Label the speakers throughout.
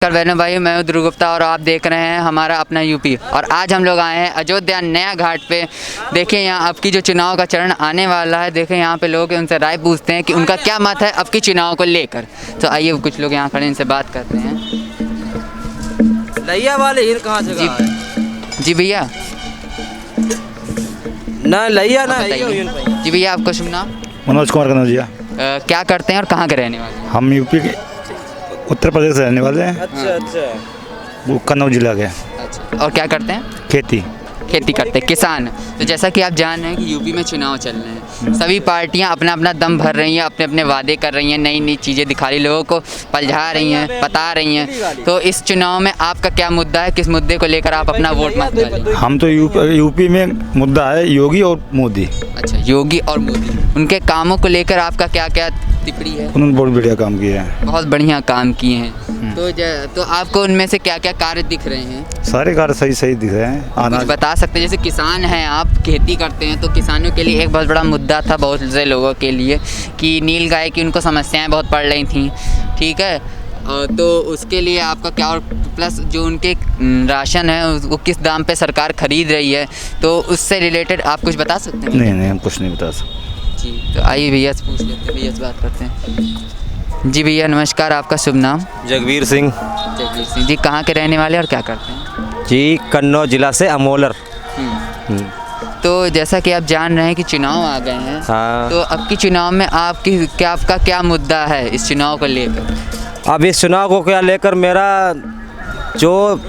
Speaker 1: नमस्कार बहनों भाई, मैं हूं ध्रुव गुप्ता और आप देख रहे हैं हमारा अपना यूपी। और आज हम लोग आए हैं अयोध्या नया घाट पे। देखिए यहाँ अब की जो चुनाव का चरण आने वाला है, देखिए यहाँ पे लोग उनसे राय पूछते हैं कि उनका क्या मत है अब की चुनाव को लेकर। तो आइए कुछ लोग यहाँ खड़े इनसे बात करते हैं।
Speaker 2: लैया वाले हीर कहाँ से
Speaker 1: जी भैया,
Speaker 2: ना लैया ना
Speaker 1: जी भैया, आपका शुभ नाम?
Speaker 3: मनोज कुमार कनौजिया।
Speaker 1: क्या करते हैं और कहाँ के रहने वाले हैं?
Speaker 3: हम यूपी के उत्तर प्रदेश से रहने वाले हैं।
Speaker 2: अच्छा
Speaker 3: वो कन्नौज जिला के।
Speaker 1: अच्छा, और क्या करते हैं? खेती करते हैं, किसान। तो जैसा कि आप जान रहे हैं कि यूपी में चुनाव चल रहे हैं, सभी पार्टियां अपना अपना दम भर रही हैं, अपने अपने वादे कर रही हैं, नई नई चीज़ें दिखा रही, लोगों को पलझा रही हैं, बता रही हैं। तो इस चुनाव में आपका क्या मुद्दा है, किस मुद्दे को लेकर आप अपना वोट मत डालें?
Speaker 3: हम तो यूपी में मुद्दा है योगी और मोदी।
Speaker 1: अच्छा, योगी और मोदी, उनके कामों को लेकर आपका क्या क्या टिप्पणी है?
Speaker 3: उन्होंने बहुत बढ़िया काम किया है,
Speaker 1: बहुत बढ़िया काम किए हैं। तो आपको उनमें से क्या क्या कार्य दिख रहे हैं?
Speaker 3: सारे कार्य सही दिख रहे हैं।
Speaker 1: कुछ बता सकते हैं? जैसे किसान हैं आप, खेती करते हैं, तो किसानों के लिए एक बहुत बड़ा मुद्दा था बहुत से लोगों के लिए कि नील गाय की उनको समस्याएं बहुत पड़ रही थी, ठीक है? तो उसके लिए आपका क्या, और प्लस जो उनके राशन है वो किस दाम पे सरकार खरीद रही है, तो उससे रिलेटेड आप कुछ बता सकते हैं?
Speaker 3: नहीं, हम कुछ नहीं बता सकते।
Speaker 1: जी, तो आइए भैया से पूछ लेते हैं, भैया से बात करते हैं। जी भैया नमस्कार, आपका शुभ नाम?
Speaker 2: जगवीर सिंह
Speaker 1: जी, कहाँ के रहने वाले और क्या करते हैं?
Speaker 2: जी, कन्नौज जिला से अमोलर।
Speaker 1: तो जैसा कि आप जान रहे हैं कि चुनाव आ गए हैं,
Speaker 2: हाँ।
Speaker 1: तो अब की चुनाव में आपका क्या मुद्दा है इस चुनाव को लेकर?
Speaker 2: अब इस चुनाव को क्या लेकर मेरा जो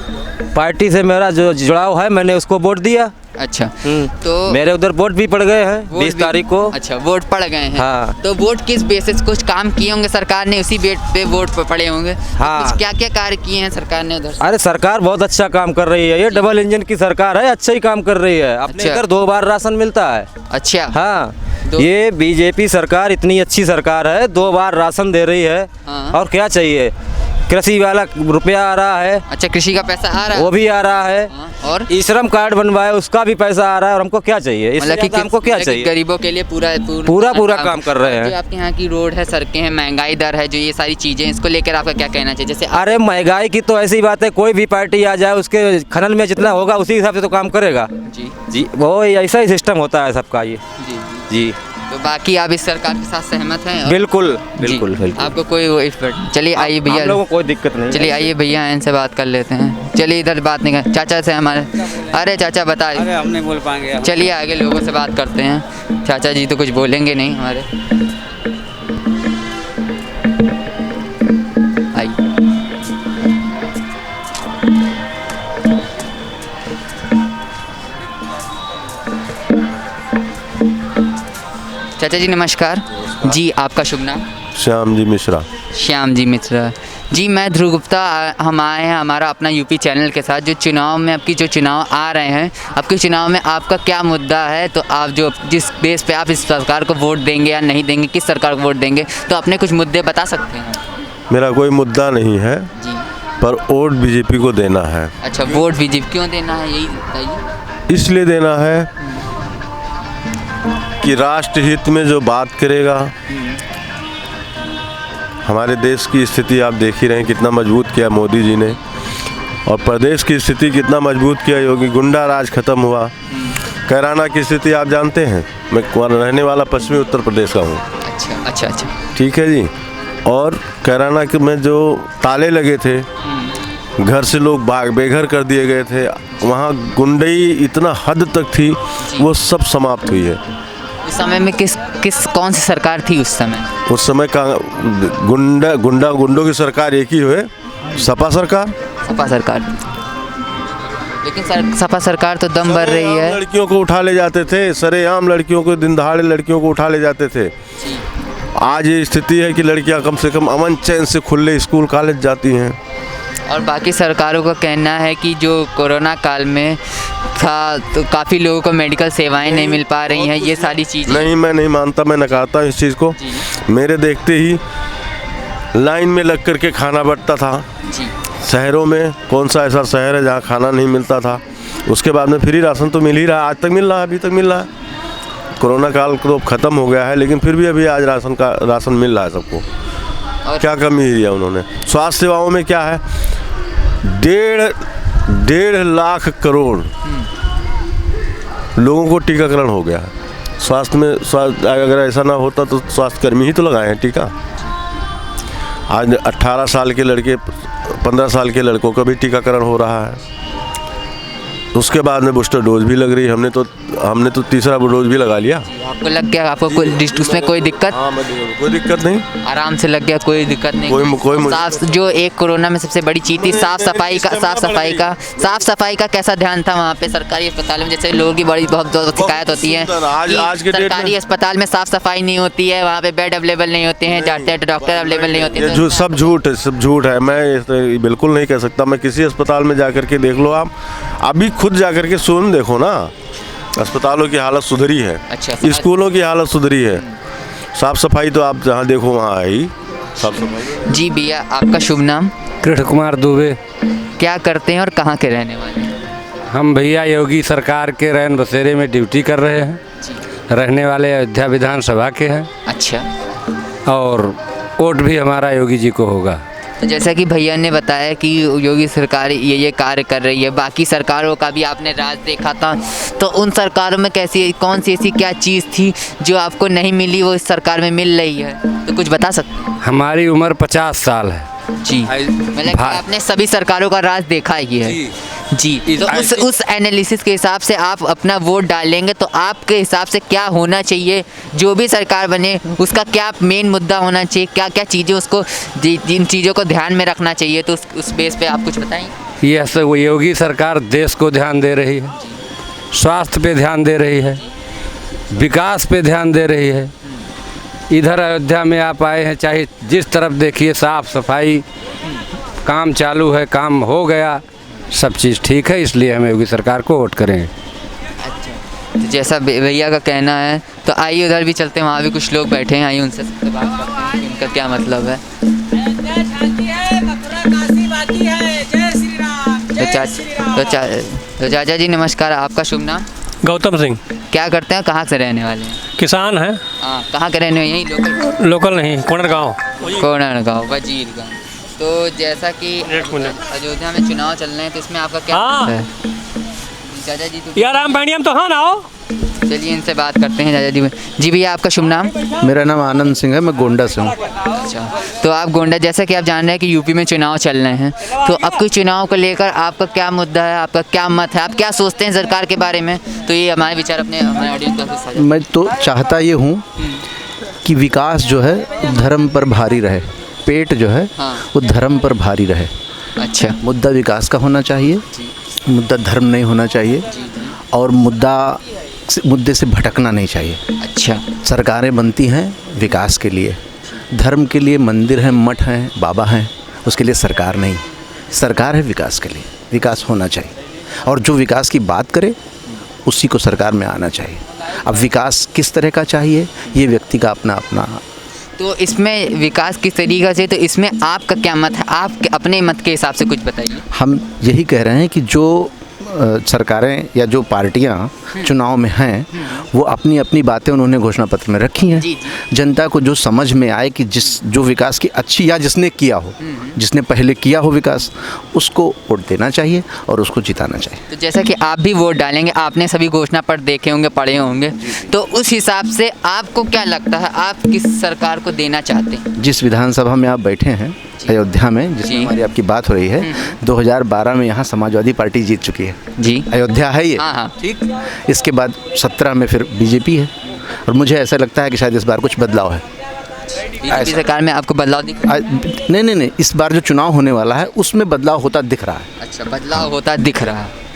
Speaker 2: पार्टी से मेरा जो जुड़ाव है, मैंने उसको वोट दिया।
Speaker 1: अच्छा,
Speaker 2: तो मेरे उधर वोट भी पड़ गए हैं 20 तारीख को।
Speaker 1: अच्छा, वोट पड़ गए हैं।
Speaker 2: हाँ।
Speaker 1: तो वोट किस बेसिस, कुछ काम किए होंगे सरकार ने, उसी बेट पे वोट पड़े होंगे।
Speaker 2: हाँ।
Speaker 1: कुछ क्या क्या कार्य किए हैं सरकार ने उधर?
Speaker 2: अरे सरकार बहुत अच्छा काम कर रही है, ये डबल इंजन की सरकार है, अच्छा ही काम कर रही है। अपने
Speaker 1: अच्छा।
Speaker 2: इधर 2 बार राशन मिलता है।
Speaker 1: अच्छा,
Speaker 2: हाँ, ये बीजेपी सरकार इतनी अच्छी सरकार है, 2 बार राशन दे रही है।
Speaker 1: हाँ।
Speaker 2: और क्या चाहिए? कृषि वाला रुपया आ रहा है।
Speaker 1: अच्छा, कृषि का पैसा आ रहा है,
Speaker 2: वो भी आ रहा है।
Speaker 1: हाँ। और
Speaker 2: ई श्रम कार्ड बनवाए उसका भी पैसा आ रहा है। और हमको क्या चाहिए? इससे
Speaker 1: मतलब कि
Speaker 2: हमको क्या चाहिए?
Speaker 1: गरीबों के लिए पूरा
Speaker 2: काम कर रहे हैं।
Speaker 1: जो आपके यहाँ की रोड है, सड़कें हैं, महंगाई दर है, जो ये सारी चीजें, इसको लेकर आपका क्या कहना चाहिए? जैसे
Speaker 2: अरे महंगाई की तो ऐसी बात है, कोई भी पार्टी आ जाए उसके खनन में जितना होगा उसी हिसाब से तो काम करेगा। जी, वो ऐसा ही सिस्टम होता है सबका ये। जी।
Speaker 1: तो बाकी आप इस सरकार के साथ सहमत हैं?
Speaker 2: बिल्कुल।
Speaker 1: आपको कोई चलिए आइए भैया,
Speaker 2: हम लोगों को कोई दिक्कत नहीं।
Speaker 1: चलिए आइए भैया इनसे बात कर लेते हैं। चलिए इधर बात नहीं कर, चाचा से हमारे। अरे चाचा बताइए।
Speaker 4: अरे हम नहीं बोल पाएंगे।
Speaker 1: चलिए आगे लोगों से बात करते हैं। चाचा जी तो कुछ बोलेंगे नहीं हमारे। आइए। चाचा जी नमस्कार। जी, आपका शुभ नाम?
Speaker 5: श्याम जी मिश्रा।
Speaker 1: श्याम जी मिश्रा जी, मैं ध्रुव गुप्ता। हम आए हैं हमारा अपना यूपी चैनल के साथ, जो चुनाव में आपकी जो चुनाव आ रहे हैं, आपके चुनाव में आपका क्या मुद्दा है, तो आप जो जिस बेस पे आप इस सरकार को वोट देंगे या नहीं देंगे, किस सरकार को वोट देंगे, तो अपने कुछ मुद्दे बता सकते हैं?
Speaker 5: मेरा कोई मुद्दा नहीं है
Speaker 1: जी,
Speaker 5: पर वोट बीजेपी को देना है।
Speaker 1: अच्छा, वोट बीजेपी क्यों देना है, यही बताइए।
Speaker 5: इसलिए देना है कि राष्ट्र हित में जो बात करेगा। हमारे देश की स्थिति आप देख ही रहे हैं, कितना मजबूत किया मोदी जी ने, और प्रदेश की स्थिति कितना मजबूत किया योगी। गुंडा राज खत्म हुआ। कैराना की स्थिति आप जानते हैं, मैं रहने वाला पश्चिमी उत्तर प्रदेश का हूँ।
Speaker 1: अच्छा,
Speaker 5: ठीक है जी। और कैराना में जो ताले लगे थे, घर से लोग बेघर कर दिए गए थे, वहाँ गुंडई इतना हद तक थी, वो सब समाप्त हुई है।
Speaker 1: उस समय में कौन सी सरकार थी उस समय?
Speaker 5: उस समय का गुंडों की सरकार एक ही हुए, सपा सरकार।
Speaker 1: सपा सरकार, लेकिन सपा सरकार तो दम भर रही है।
Speaker 5: लड़कियों को उठा ले जाते थे, सरेआम लड़कियों को, दिन दहाड़े लड़कियों को उठा ले जाते थे। आज ये स्थिति है कि लड़कियां कम से कम अमन चैन से खुले स्कूल कॉलेज जाती हैं।
Speaker 1: और बाकी सरकारों का कहना है कि जो कोरोना काल में था, तो काफ़ी लोगों को मेडिकल सेवाएं नहीं मिल पा रही हैं, ये सारी चीज़ें।
Speaker 5: नहीं, मैं नहीं मानता, मैं नकारता हूँ इस चीज़ को। मेरे देखते ही लाइन में लग कर के खाना बंटता था। शहरों में कौन सा ऐसा शहर है जहाँ खाना नहीं मिलता था? उसके बाद में फ्री राशन तो मिल ही रहा है, आज तक मिल रहा है, अभी तक मिल रहा है। कोरोना काल तो ख़त्म हो गया है, लेकिन फिर भी अभी आज राशन मिल रहा है सबको। क्या कमी है उन्होंने? स्वास्थ्य सेवाओं में क्या है? डेढ़ लाख करोड़ लोगों को टीकाकरण हो गया। स्वास्थ्य में अगर ऐसा ना होता तो स्वास्थ्य कर्मी ही तो लगाए हैं टीका। आज 18 साल के लड़के 15 साल के लड़कों का भी टीकाकरण हो रहा है। उसके बाद में बूस्टर डोज भी लग रही है। हमने तो तीसरा डोज भी लगा लिया।
Speaker 1: आपको लग गया? आपको उसमें कोई दिक्कत?
Speaker 5: हाँ, कोई दिक्कत नहीं,
Speaker 1: आराम से लग गया, कोई दिक्कत नहीं।
Speaker 5: कोई
Speaker 1: साफ, जो एक कोरोना में सबसे बड़ी चीज़ थी साफ सफाई का कैसा ध्यान था वहाँ पे सरकारी अस्पताल में? जैसे लोगों की बहुत शिकायत होती है
Speaker 5: आज के
Speaker 1: सरकारी अस्पताल में साफ सफाई नहीं होती है, वहाँ पे बेड अवेलेबल नहीं होते हैं, जाते हैं तो डॉक्टर अवेलेबल नहीं होते हैं।
Speaker 5: सब झूठ है। मैं बिल्कुल नहीं कह सकता। मैं किसी अस्पताल में जाकर के देख लो, आप अभी खुद जाकर के सुन देखो ना, अस्पतालों की हालत सुधरी है।
Speaker 1: अच्छा,
Speaker 5: स्कूलों की हालत सुधरी है। साफ सफाई तो आप जहाँ देखो वहाँ आई साफ सफाई।
Speaker 1: जी भैया, आपका शुभ नाम?
Speaker 4: कृष्ण कुमार दुबे।
Speaker 1: क्या करते हैं और कहाँ के रहने वाले हैं?
Speaker 4: हम भैया योगी सरकार के रैन बसेरे में ड्यूटी कर रहे हैं। रहने वाले अयोध्या विधानसभा के हैं।
Speaker 1: अच्छा।
Speaker 4: और वोट भी हमारा योगी जी को होगा।
Speaker 1: तो जैसा कि भैया ने बताया कि योगी सरकार ये कार्य कर रही है, बाकी सरकारों का भी आपने राज देखा था, तो उन सरकारों में कौन सी ऐसी क्या चीज़ थी जो आपको नहीं मिली वो इस सरकार में मिल रही है? तो कुछ बता सकते हैं?
Speaker 4: हमारी उम्र 50 साल है
Speaker 1: जी, मतलब कि आपने सभी सरकारों का राज देखा ही है जी। तो उस एनालिसिस के हिसाब से आप अपना वोट डालेंगे तो आपके हिसाब से क्या होना चाहिए, जो भी सरकार बने उसका क्या मेन मुद्दा होना चाहिए, क्या क्या चीज़ें उसको जिन चीज़ों को ध्यान में रखना चाहिए, तो उस बेस पे आप कुछ बताएंगे?
Speaker 4: यह सब योगी सरकार देश को ध्यान दे रही है, स्वास्थ्य पे ध्यान दे रही है, विकास पे ध्यान दे रही है। इधर अयोध्या में आप आए हैं, चाहे जिस तरफ देखिए साफ सफाई काम चालू है, काम हो गया, सब चीज़ ठीक है, इसलिए हम योगी सरकार को वोट करेंगे।
Speaker 1: अच्छा, तो जैसा भैया का कहना है, तो आइए उधर भी चलते हैं, वहाँ भी कुछ लोग बैठे हैं, आइए उनसे बात करते हैं उनका क्या मतलब है। तो चाचा जी नमस्कार, आपका शुभ नाम?
Speaker 6: गौतम सिंह।
Speaker 1: क्या करते हैं, कहाँ से रहने वाले हैं?
Speaker 6: किसान है।
Speaker 1: हाँ, कहाँ के रहने वाले? यहीं
Speaker 6: लोकल नहीं, कोणरगांव।
Speaker 1: कोणरगांव, वजीरगांव। तो जैसा कि अयोध्या में चुनाव चल रहे हैं, तो इसमें आपका क्या है? चाचा जी तो
Speaker 6: यार राम पैणियम तो हाँ ना हो।
Speaker 1: चलिए इनसे बात करते हैं। चाचा जी भैया आपका शुभ नाम?
Speaker 7: मेरा नाम आनंद सिंह है, मैं गोंडा से हूँ।
Speaker 1: अच्छा, तो आप गोंडा, जैसा कि आप जान रहे हैं कि यूपी में चुनाव चल रहे हैं, तो आपके चुनाव को लेकर आपका क्या मुद्दा है, आपका क्या मत है, आप क्या सोचते हैं सरकार के बारे में? तो ये हमारे विचार हमारे ऑडियंस का साझा।
Speaker 7: मैं तो चाहता ये हूँ कि विकास जो है धर्म पर भारी रहे, पेट जो है वो धर्म पर भारी रहे।
Speaker 1: अच्छा,
Speaker 7: मुद्दा विकास का होना चाहिए, मुद्दा धर्म नहीं होना चाहिए, और मुद्दे से भटकना नहीं चाहिए।
Speaker 1: अच्छा,
Speaker 7: सरकारें बनती हैं विकास के लिए, धर्म के लिए मंदिर हैं, मठ हैं, बाबा हैं, उसके लिए सरकार नहीं। सरकार है विकास के लिए, विकास होना चाहिए, और जो विकास की बात करे उसी को सरकार में आना चाहिए। अब विकास किस तरह का चाहिए ये व्यक्ति का अपना अपना।
Speaker 1: तो इसमें विकास किस तरीक़े से, तो इसमें आपका क्या मत है? आप अपने मत के हिसाब से कुछ बताइए।
Speaker 7: हम यही कह रहे हैं कि जो सरकारें या जो पार्टियां चुनाव में हैं वो अपनी अपनी बातें उन्होंने घोषणा पत्र में रखी हैं। जनता को जो समझ में आए कि जो विकास की अच्छी, या जिसने किया हो, जिसने पहले किया हो विकास, उसको वोट देना चाहिए और उसको जिताना चाहिए।
Speaker 1: तो जैसा कि आप भी वोट डालेंगे, आपने सभी घोषणा पत्र देखे होंगे, पढ़े होंगे, तो उस हिसाब से आपको क्या लगता है, आप किस सरकार को देना चाहते हैं?
Speaker 7: जिस विधानसभा में आप बैठे हैं अयोध्या में, जिसमें हमारी आपकी बात हो रही है, 2012 में यहाँ समाजवादी पार्टी जीत चुकी है
Speaker 1: जी।
Speaker 7: अयोध्या है ये,
Speaker 1: हाँ।
Speaker 7: ठीक। इसके बाद 17 में फिर बीजेपी है, और मुझे ऐसा लगता है कि शायद इस बार कुछ बदलाव है।
Speaker 1: बीजेपी सरकार में आपको बदलाव दिख रहा है?
Speaker 7: नहीं, इस बार जो चुनाव होने वाला है उसमें बदलाव होता दिख रहा है।
Speaker 1: अच्छा, बदलाव होता दिख रहा है।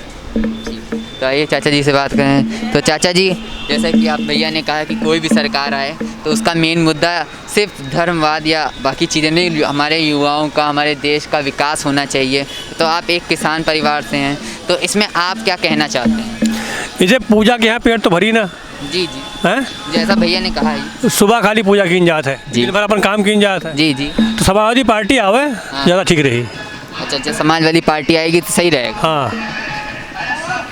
Speaker 1: तो आइए चाचा जी से बात करें। तो चाचा जी, जैसा कि आप भैया ने कहा कि कोई भी सरकार आए तो उसका मेन मुद्दा सिर्फ धर्मवाद या बाकी चीज़ें नहीं, हमारे युवाओं का, हमारे देश का विकास होना चाहिए। तो आप एक किसान परिवार से हैं, तो इसमें आप क्या कहना चाहते हैं?
Speaker 6: इसे पूजा के यहाँ पेट तो भरी ना
Speaker 1: जी
Speaker 6: हैं,
Speaker 1: जैसा भैया ने कहा है,
Speaker 6: सुबह खाली पूजा की जात है, दिन भर अपन काम की जात है।
Speaker 1: जी।
Speaker 6: तो समाजवादी पार्टी आवे ज़्यादा ठीक रही।
Speaker 1: अच्छा, समाजवादी पार्टी आएगी तो सही रहेगा।
Speaker 6: हाँ,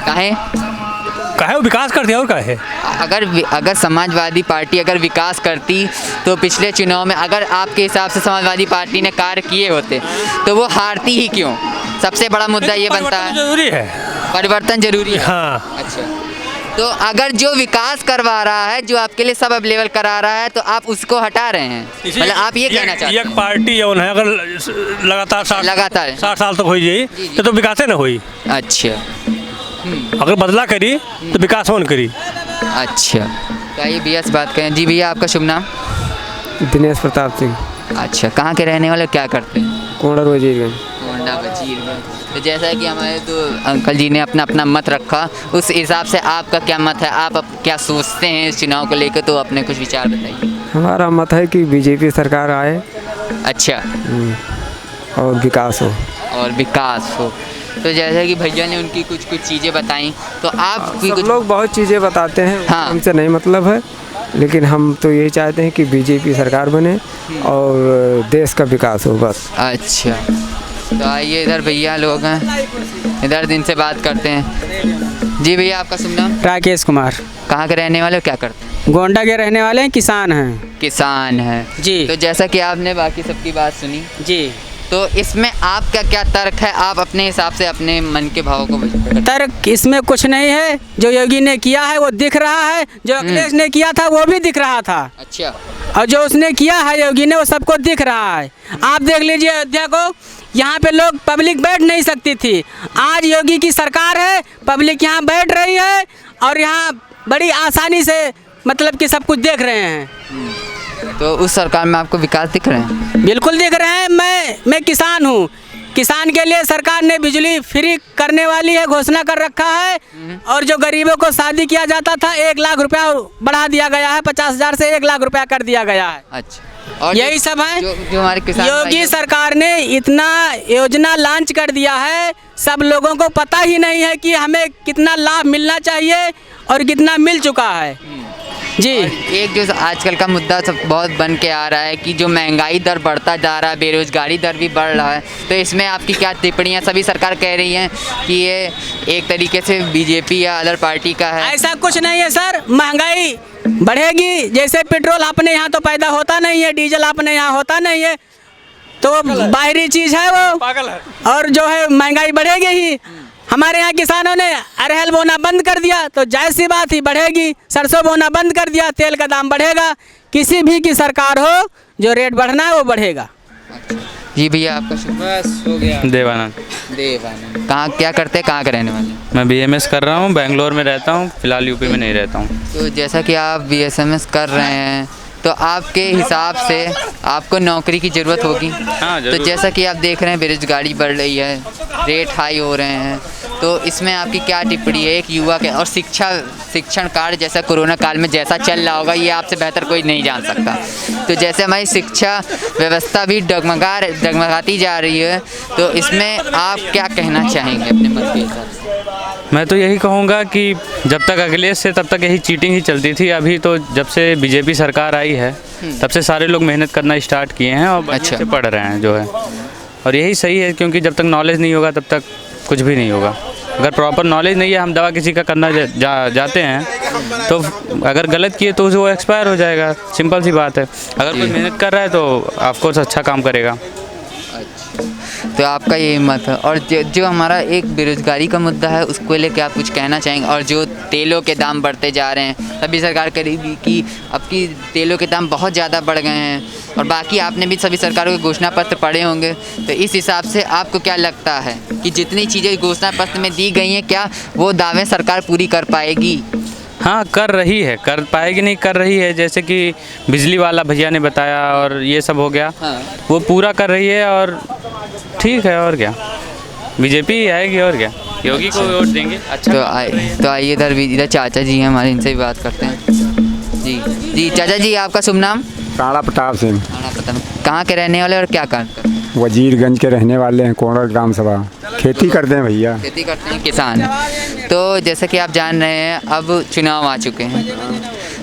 Speaker 1: काहे
Speaker 6: वो विकास करती है, और काहे?
Speaker 1: अगर समाजवादी पार्टी अगर विकास करती तो पिछले चुनाव में अगर आपके हिसाब से समाजवादी पार्टी ने कार्य किए होते तो वो हारती ही क्यों? सबसे बड़ा मुद्दा ये बनता
Speaker 6: परिवर्तन
Speaker 1: है,
Speaker 6: जरूरी है।
Speaker 1: परिवर्तन जरूरी है।
Speaker 6: हाँ,
Speaker 1: अच्छा, तो अगर जो विकास करवा रहा है, जो आपके लिए सब अवेलेबल करा रहा है, तो आप उसको हटा रहे हैं, मतलब आप ये कहना चाहते
Speaker 6: एक पार्टी जौन है अगर लगातार 60 साल तक हो जाए
Speaker 1: जी।
Speaker 6: तो विकास ना होई।
Speaker 1: हैं? अच्छा,
Speaker 6: अगर बदला करी तो विकास होन करी।
Speaker 1: अच्छा, तो आइए भैया से बात करें। जी भैया, आपका शुभ नाम?
Speaker 8: दिनेश प्रताप सिंह,
Speaker 1: अच्छा, कहाँ के रहने वाले, क्या करते हैं?
Speaker 8: कोंडा वजीरगंज।
Speaker 1: कोंडा वजीरगंज। तो जैसा कि हमारे तो अंकल जी ने अपना अपना मत रखा, उस हिसाब से आपका क्या मत है, आप क्या सोचते हैं इस चुनाव को लेकर, तो अपने कुछ विचार बताइए।
Speaker 8: हमारा मत है कि बीजेपी सरकार आए
Speaker 1: अच्छा,
Speaker 8: और विकास हो।
Speaker 1: और विकास हो। तो जैसे कि भैया ने उनकी कुछ कुछ चीज़ें बताई, तो आप भी
Speaker 8: सब
Speaker 1: कुछ
Speaker 8: लोग बहुत चीज़ें बताते हैं,
Speaker 1: हाँ।
Speaker 8: हमसे नहीं मतलब है, लेकिन हम तो यही चाहते हैं कि बीजेपी सरकार बने और देश का विकास हो बस।
Speaker 1: अच्छा, तो आइए इधर भैया लोग हैं, इधर दिन से बात करते हैं। जी भैया, आपका शुभ नाम?
Speaker 9: राकेश कुमार,
Speaker 1: कहाँ के रहने वाले हो, क्या करते हैं?
Speaker 9: गोंडा के रहने वाले हैं, किसान हैं
Speaker 1: किसान हैं
Speaker 9: जी।
Speaker 1: तो जैसा कि आपने बाकी सबकी बात सुनी,
Speaker 9: जी।
Speaker 1: तो इसमें आपका क्या तर्क है, आप अपने हिसाब से अपने मन के भावों को बताइए।
Speaker 9: तर्क इसमें कुछ नहीं है, जो योगी ने किया है वो दिख रहा है, जो अखिलेश ने किया था वो भी दिख रहा था,
Speaker 1: अच्छा,
Speaker 9: और जो उसने किया है योगी ने वो सबको दिख रहा है। आप देख लीजिए अयोध्या को, यहाँ पे लोग पब्लिक बैठ नहीं सकती थी, आज योगी की सरकार है, पब्लिक यहाँ बैठ रही है और यहाँ बड़ी आसानी से मतलब कि सब कुछ देख रहे हैं।
Speaker 1: तो उस सरकार में आपको विकास दिख रहे हैं?
Speaker 9: बिल्कुल दिख रहे हैं। मैं किसान हूँ, किसान के लिए सरकार ने बिजली फ्री करने वाली है, घोषणा कर रखा है, और जो गरीबों को शादी किया जाता था 1 लाख रुपया बढ़ा दिया गया है, 50,000 से 1 लाख रुपया कर दिया गया है।
Speaker 1: अच्छा, और
Speaker 9: यही सब है।
Speaker 1: जो हमारे किसान
Speaker 9: योगी सरकार ने इतना योजना लॉन्च कर दिया है, सब लोगों को पता ही नहीं है कि हमें कितना लाभ मिलना चाहिए और कितना मिल चुका है। जी।
Speaker 1: एक जो आजकल का मुद्दा सब बहुत बन के आ रहा है कि जो महंगाई दर बढ़ता जा रहा है, बेरोजगारी दर भी बढ़ रहा है, तो इसमें आपकी क्या टिप्पणियाँ? सभी सरकार कह रही हैं कि ये एक तरीके से बीजेपी या अदर पार्टी का है।
Speaker 9: ऐसा कुछ नहीं है सर, महंगाई बढ़ेगी, जैसे पेट्रोल अपने यहाँ तो पैदा होता नहीं है, डीजल अपने यहाँ होता नहीं है, तो बाहरी चीज़ है वो,
Speaker 6: पागल है।
Speaker 9: और जो है महंगाई बढ़ेगी ही। हमारे यहाँ किसानों ने अरहर बोना बंद कर दिया, तो जायज़ सी बात ही बढ़ेगी, सरसों बोना बंद कर दिया, तेल का दाम बढ़ेगा। किसी भी की सरकार हो, जो रेट बढ़ना है वो बढ़ेगा।
Speaker 1: जी भैया, आपका शुभ?
Speaker 9: बस हो गया।
Speaker 1: देवानंद, कहाँ क्या करते हैं, कहाँ के रहने वाले?
Speaker 10: मैं BMS कर रहा हूँ, बेंगलोर में रहता हूँ, फिलहाल यूपी में नहीं रहता हूँ।
Speaker 1: तो जैसा कि आप BSMS कर रहे हैं, तो आपके हिसाब से आपको नौकरी की ज़रूरत होगी।
Speaker 10: हाँ,
Speaker 1: तो
Speaker 10: जरूर।
Speaker 1: जैसा कि आप देख रहे हैं बेरोजगारी बढ़ रही है, रेट हाई हो रहे हैं, तो इसमें आपकी क्या टिप्पणी है एक युवा के? और शिक्षण कार्य जैसा कोरोना काल में जैसा चल रहा होगा, ये आपसे बेहतर कोई नहीं जान सकता। तो जैसे हमारी शिक्षा व्यवस्था भी डगमगाती जा रही है, तो इसमें आप क्या कहना चाहेंगे अपने मत के हिसाब से?
Speaker 10: मैं तो यही कहूँगा कि जब तक अखिलेश से तब तक यही चीटिंग ही चलती थी। अभी तो जब से बीजेपी सरकार आई है तब से सारे लोग मेहनत करना स्टार्ट किए हैं और बढ़िया से पढ़ रहे हैं जो है, और यही सही है, क्योंकि जब तक नॉलेज नहीं होगा तब तक कुछ भी नहीं होगा। अगर प्रॉपर नॉलेज नहीं है, हम दवा किसी का करना जाते हैं तो अगर गलत किए तो वो एक्सपायर हो जाएगा, सिंपल सी बात है। अगर कोई मेहनत कर रहा है तो ऑफकोर्स अच्छा काम करेगा।
Speaker 1: तो आपका ये मत है। और जो हमारा एक बेरोजगारी का मुद्दा है, उसको लेकर आप कुछ कहना चाहेंगे? और जो तेलों के दाम बढ़ते जा रहे हैं, तभी सरकार करेगी कि अब की तेलों के दाम बहुत ज़्यादा बढ़ गए हैं, और बाकी आपने भी सभी सरकारों के घोषणा पत्र पढ़े होंगे, तो इस हिसाब से आपको क्या लगता है कि जितनी चीज़ें घोषणा पत्र में दी गई हैं, क्या वो दावे सरकार पूरी कर पाएगी?
Speaker 10: हाँ, कर रही है, कर पाएगी नहीं, कर रही है। जैसे कि बिजली वाला भैया ने बताया और ये सब हो गया, वो पूरा कर रही है, और ठीक है, और क्या, बीजेपी आएगी, और क्या, योगी को वोट देंगे। अच्छा,
Speaker 1: तो आइए इधर चाचा जी हैं हमारे, इनसे भी बात करते हैं। जी चाचा जी, आपका शुभ नाम?
Speaker 11: काला प्रताप सिंह,
Speaker 1: कहाँ के रहने वाले और क्या काम करते हैं?
Speaker 11: वजीरगंज के रहने वाले हैं, कोंडा ग्राम सभा। खेती करते हैं भैया,
Speaker 1: खेती करते हैं, किसान। तो जैसे कि आप जान रहे हैं, अब चुनाव आ चुके हैं,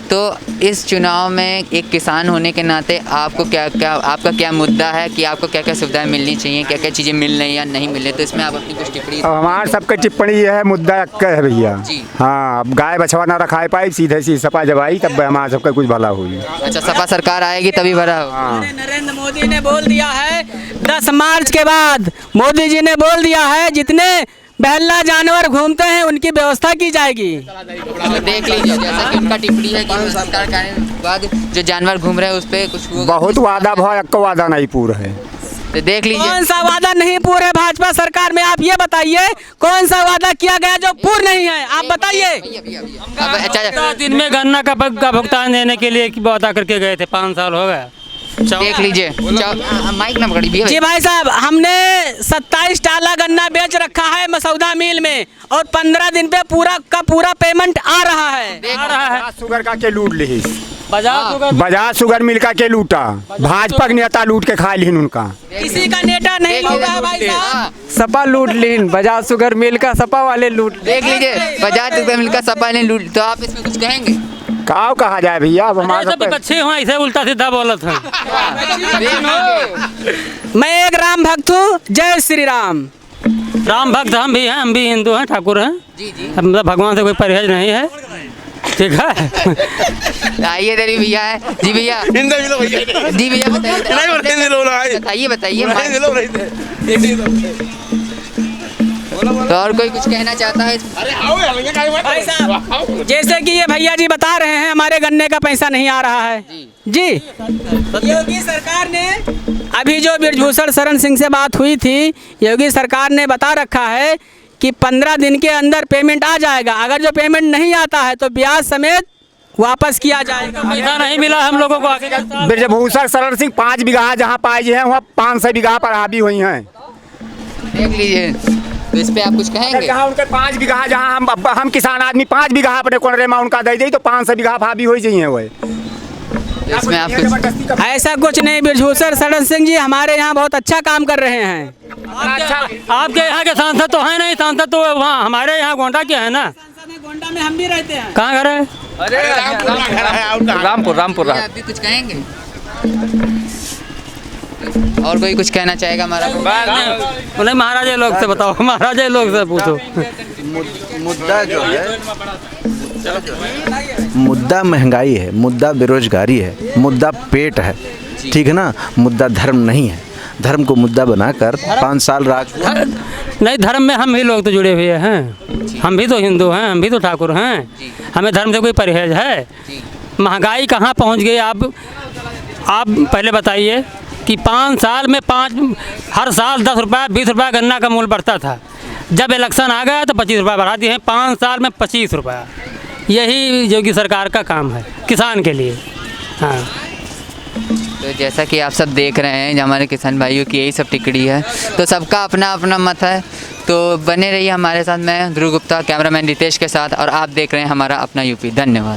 Speaker 1: तो इस चुनाव में एक किसान होने के नाते आपको आपका क्या मुद्दा है कि आपको क्या क्या सुविधाएं मिलनी चाहिए, क्या क्या चीज़ें मिल रही हैं या नहीं मिल रही, तो इसमें आप अपनी कुछ टिप्पणी।
Speaker 11: हमारे सबका टिप्पणी ये है, मुद्दा एक है भैया
Speaker 1: जी।
Speaker 11: हाँ, अब गाय बछवा ना रखाए पाई, सीधे सी सपा जब आई तब हमारा सबका कुछ भला हुई।
Speaker 1: अच्छा, सपा सरकार आएगी तभी भला हो।
Speaker 9: नरेंद्र मोदी ने बोल दिया है 10 मार्च के बाद मोदी जी ने बोल दिया है जितने बहला जानवर घूमते हैं उनकी व्यवस्था की जाएगी।
Speaker 1: तो देख लीजिए, जैसा कि उनका टिप्पणी है कि सरकार के आने के बाद जो जानवर घूम रहे हैं उस पर कुछ होगा।
Speaker 11: बहुत वादा भाव, एक वादा नहीं पूरा है।
Speaker 1: तो देख लीजिए,
Speaker 9: कौन सा वादा नहीं पूरा है भाजपा सरकार में, आप ये बताइए कौन सा वादा किया गया जो पूर्ण नहीं है, आप बताइए।
Speaker 1: अच्छा,
Speaker 10: दिन में गन्ना का भुगतान देने के लिए वादा करके गए थे, 5 साल हो गया।
Speaker 1: देख लीजिए, माइक ना पकड़ी भैया।
Speaker 9: जी भाई साहब, हमने 27 टाला गन्ना बेच रखा है मसौदा मिल में और 15 दिन पे पूरा का पूरा पेमेंट आ रहा है।
Speaker 11: शुगर का के लूट ली,
Speaker 10: बजाज
Speaker 11: शुगर मिल का के लूटा, भाजपा के नेता लूट के खा लीन उनका।
Speaker 9: किसी का नेता नहीं लूटा भाई साहब,
Speaker 8: सपा लूट लीन, बजाज शुगर मिल का सपा वाले लूट।
Speaker 1: देख लीजिए, बजाज शुगर मिल का सपा ने लूट, तो आप इसमें कुछ कहेंगे?
Speaker 11: काव कहा जाए भैया, अब हमारे
Speaker 10: सब अच्छे हुआ, ऐसे उल्टा सीधा बोलत है।
Speaker 9: मैं एक राम भक्त हूँ, जय श्री राम।
Speaker 10: राम भक्त हम भी हैं, हम भी हिंदू हैं, ठाकुर हैं।
Speaker 1: जी जी,
Speaker 10: मतलब भगवान से कोई परहेज नहीं है, ठीक है।
Speaker 1: आइए तेरी भैया है जी। भैया जी, भैया बताइए तो और कोई कुछ कहना चाहता है?
Speaker 9: भाई साहब, जैसे कि ये भैया जी बता रहे हैं हमारे गन्ने का पैसा नहीं आ रहा है जी। योगी सरकार ने अभी जो बृजभूषण शरण सिंह से बात हुई थी, योगी सरकार ने बता रखा है कि 15 दिन के अंदर पेमेंट आ जाएगा। अगर जो पेमेंट नहीं आता है तो ब्याज समेत वापस किया जाएगा।
Speaker 10: पैसा नहीं मिला हम लोगों को।
Speaker 11: बृजभूषण शरण सिंह 5 बीघा जहाँ पाए हैं वहाँ 500 बीघा पर हावी हुई हैं।
Speaker 1: देख लीजिए, तो इस पे आप कुछ कहेंगे?
Speaker 11: जहाँ उनके 5 बीघा, जहाँ हम किसान आदमी 5 बीघा अपने कोनरे में उनका दे दी तो 500 बीघा हावी हो जाइए। वो
Speaker 1: इसमें आप कुछ?
Speaker 9: ऐसा कुछ नहीं, बृजभूषण शरण सिंह जी हमारे यहाँ बहुत अच्छा काम कर रहे हैं।
Speaker 10: आपके यहाँ के सांसद तो है नहीं, सांसद तो वहाँ हमारे यहाँ गोंडा के है ना।
Speaker 9: गोंडा में हम भी रहते हैं।
Speaker 10: कहाँ घर है?
Speaker 1: रामपुर। आप भी कुछ कहेंगे? और कोई कुछ कहना चाहेगा? हमारा
Speaker 10: बोले महाराजा लोग से बताओ, महाराजा लोग से पूछो।
Speaker 7: मुद्दा जो है, मुद्दा महंगाई है, मुद्दा बेरोजगारी है, मुद्दा पेट है, ठीक है ना। मुद्दा धर्म नहीं है। धर्म को मुद्दा बनाकर 5 साल राज
Speaker 10: नहीं, धर्म में हम भी लोग तो जुड़े हुए हैं, हम भी तो हिंदू हैं, हम भी तो ठाकुर हैं, हमें धर्म से कोई परहेज है? महंगाई कहाँ पहुँच गई? आप पहले बताइए कि 5 साल में हर साल 10 रुपये 20 रुपये गन्ना का मूल्य बढ़ता था। जब इलेक्शन आ गया तो 25 रुपये बढ़ा दिए हैं, 5 साल में 25 रुपये। यही योगी सरकार का काम है किसान के लिए। हाँ,
Speaker 1: तो जैसा कि आप सब देख रहे हैं, हमारे किसान भाइयों की यही सब टिकड़ी है, तो सबका अपना अपना मत है। तो बने रहिए हमारे साथ। मैं ध्रुव गुप्ता, कैमरामैन रितेश के साथ, और आप देख रहे हैं हमारा अपना यूपी। धन्यवाद।